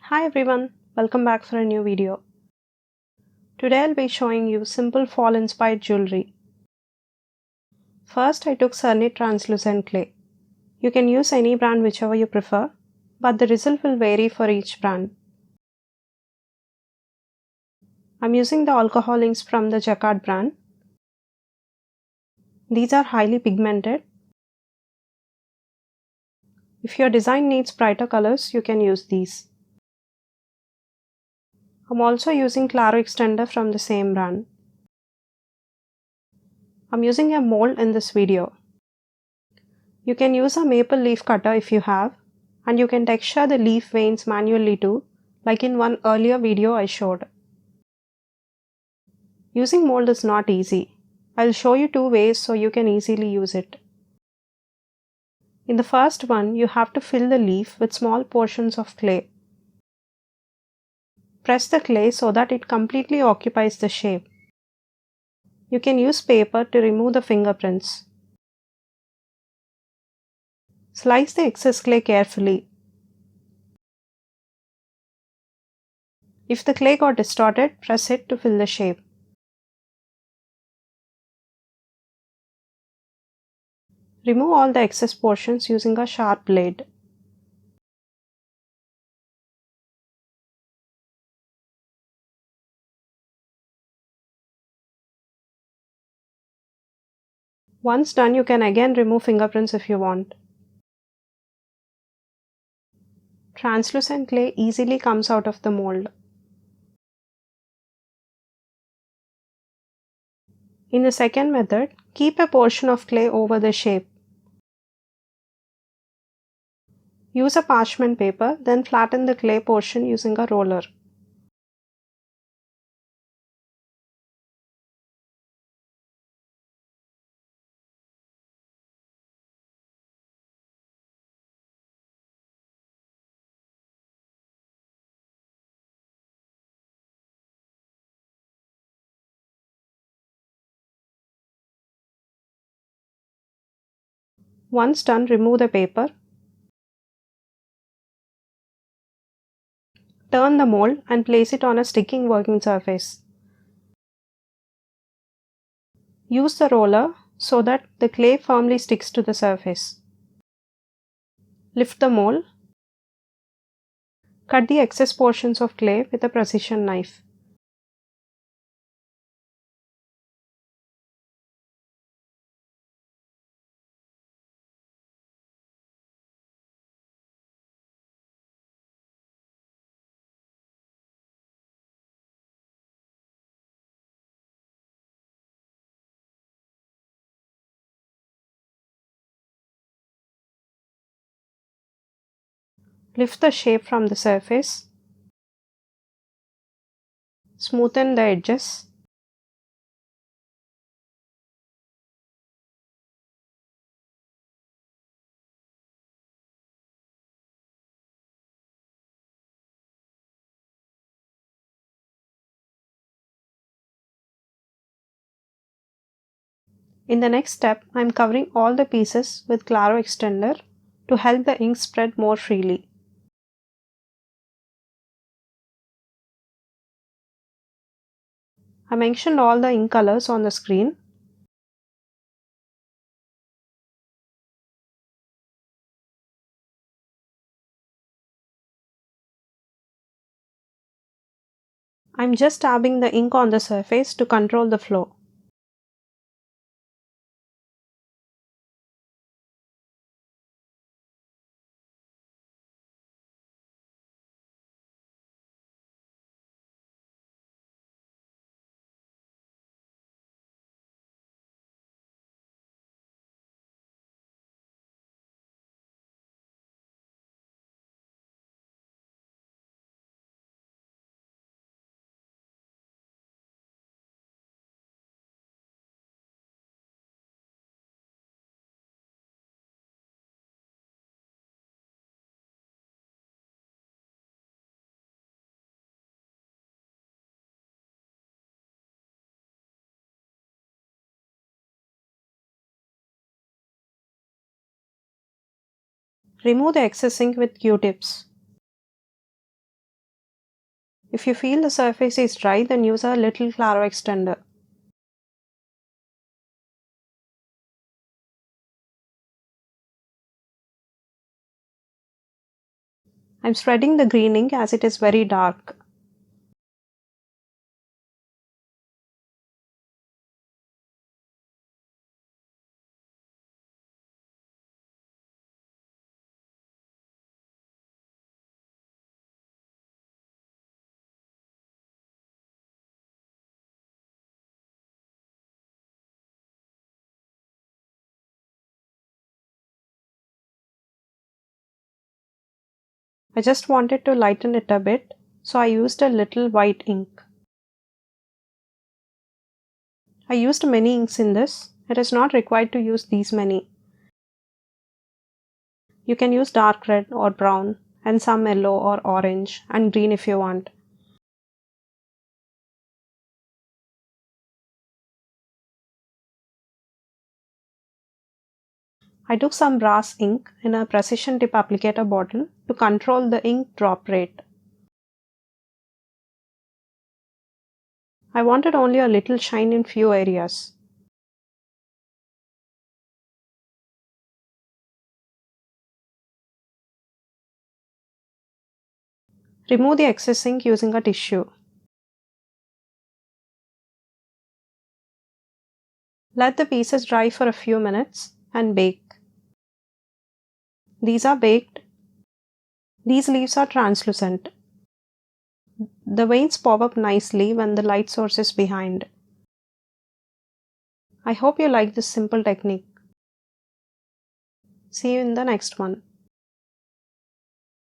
Hi everyone, welcome back for a new video. Today I'll be showing you simple fall inspired jewelry. First I took Cernit translucent clay. You can use any brand whichever you prefer, but the result will vary for each brand. I'm using the alcohol inks from the Jacquard brand. These are highly pigmented. If your design needs brighter colors, you can use these. I'm also using Claro extender from the same brand. I'm using a mold in this video. You can use a maple leaf cutter if you have, and you can texture the leaf veins manually too, like in one earlier video I showed. Using mold is not easy. I'll show you two ways so you can easily use it. In the first one, you have to fill the leaf with small portions of clay. Press the clay so that it completely occupies the shape. You can use paper to remove the fingerprints. Slice the excess clay carefully. If the clay got distorted, press it to fill the shape. Remove all the excess portions using a sharp blade. Once done, you can again remove fingerprints if you want. Translucent clay easily comes out of the mold. In the second method, keep a portion of clay over the shape. Use a parchment paper, then flatten the clay portion using a roller. Once done, remove the paper. Turn the mold and place it on a sticking working surface. Use the roller so that the clay firmly sticks to the surface. Lift the mold. Cut the excess portions of clay with a precision knife. Lift the shape from the surface. Smoothen the edges. In the next step, I am covering all the pieces with Claro extender to help the ink spread more freely. I mentioned all the ink colors on the screen. I'm just dabbing the ink on the surface to control the flow. Remove the excess ink with Q-tips. If you feel the surface is dry, then use a little Claro extender. I'm spreading the green ink as it is very dark. I just wanted to lighten it a bit, so I used a little white ink. I used many inks in this. It is not required to use these many. You can use dark red or brown and some yellow or orange and green if you want. I took some brass ink in a precision tip applicator bottle to control the ink drop rate. I wanted only a little shine in few areas. Remove the excess ink using a tissue. Let the pieces dry for a few minutes and bake. These are baked. These leaves are translucent. The veins pop up nicely when the light source is behind. I hope you like this simple technique. See you in the next one.